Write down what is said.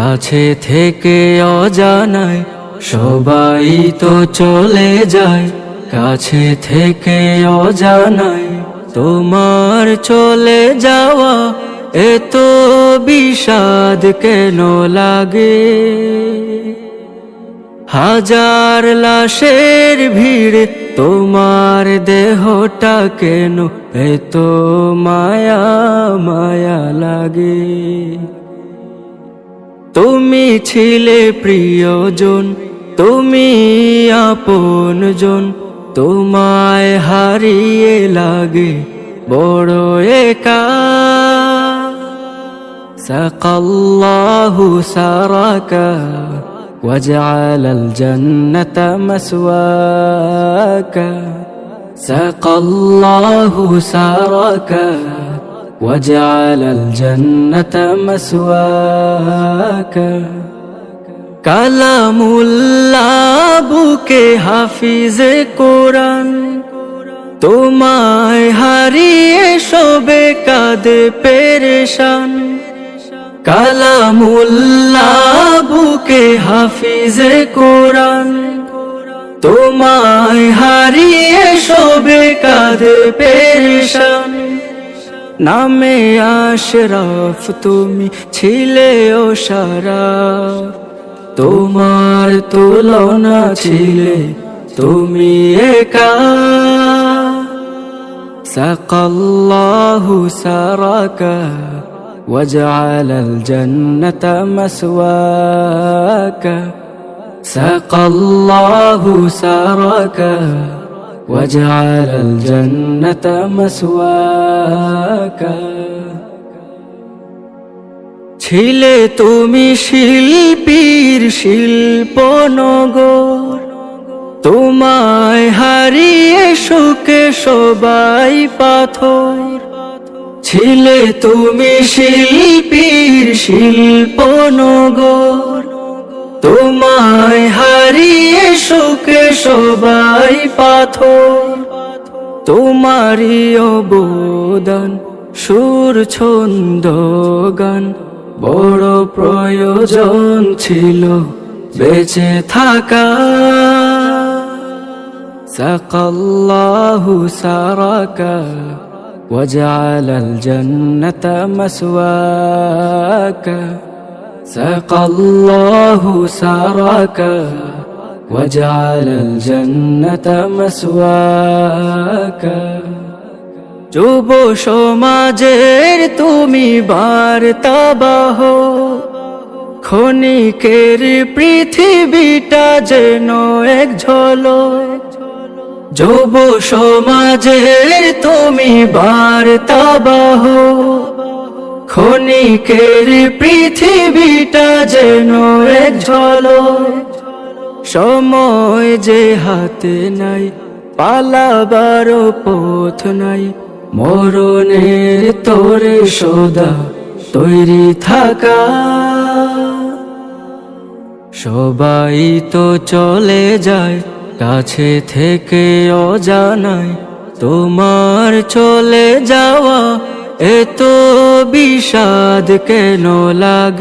কাছে থেকে অজানায় সবাই তো চলে যায়, কাছে থেকে অজানায় তোমার চলে যাওয়া এত বিষাদ কেন লাগে? হাজার লাশের ভিড়ে তোমার দেহটা কেন এত মায়া মায়া লাগে? তুমি ছিলে প্রিয়জন, তুমি আপনজন, তোমায় হারিয়ে লাগে বড় একা। সাকাল্লাহু সারাকা وجعل الجنة مسواك، سقى الله سارك وجعل الجنة مسواك। কালামুল্লাহ বুকে হাফিজে কোরআন, তোমায় হারিয়ে সবে কাঁদে পেরেশান। কালামুল্লাহ বুকে হাফিজে কোরআন, তোমায় হারিয়ে সবে কাঁদে পেরেশান। নামে আশরাফ তুমি ছিলে ও শারাফ, তোমার তুলনা ছিলে তুমি একা। সাকাল্লাহু সারাকা وجعل الجنة مسواك، سقى الله سارك وجعل الجنة مسواك। ছিলে তুমি শিল্পীর শিল্পনগর, তোমায় হারিয়ে সুখে সবাই পাথর। ছিলে তুমি শিল্পীর শিল্পনগর, তোমায় হারিয়ে সুখে সবাই পাথর। তোমারই অবদান সুর ছন্দ গান বড় প্রয়োজন ছিল বেঁচে থাকা। সাকাল্লাহু সারাকা وجعل الجنة مسواك، سقى الله سارك وجعل الجنة مسواك। যুব সমাজের তুমি বার্তাবাহ, ক্ষণিকের পৃথিবীটা যেন এক ঝলক। যুব সমাজের তুমি বার্তাবাহ, ক্ষণিকের পৃথিবীটা যেন এক ঝলক। সময় যে হাতে নাই, পালাবার পথ নাই, মরণের তোরে সদা তৈরি থাকা। সবাই তো চলে যায়, কাছে থেকে অজানায় তোমার চলে যাওয়া এত বিষাদ কেন লাগে?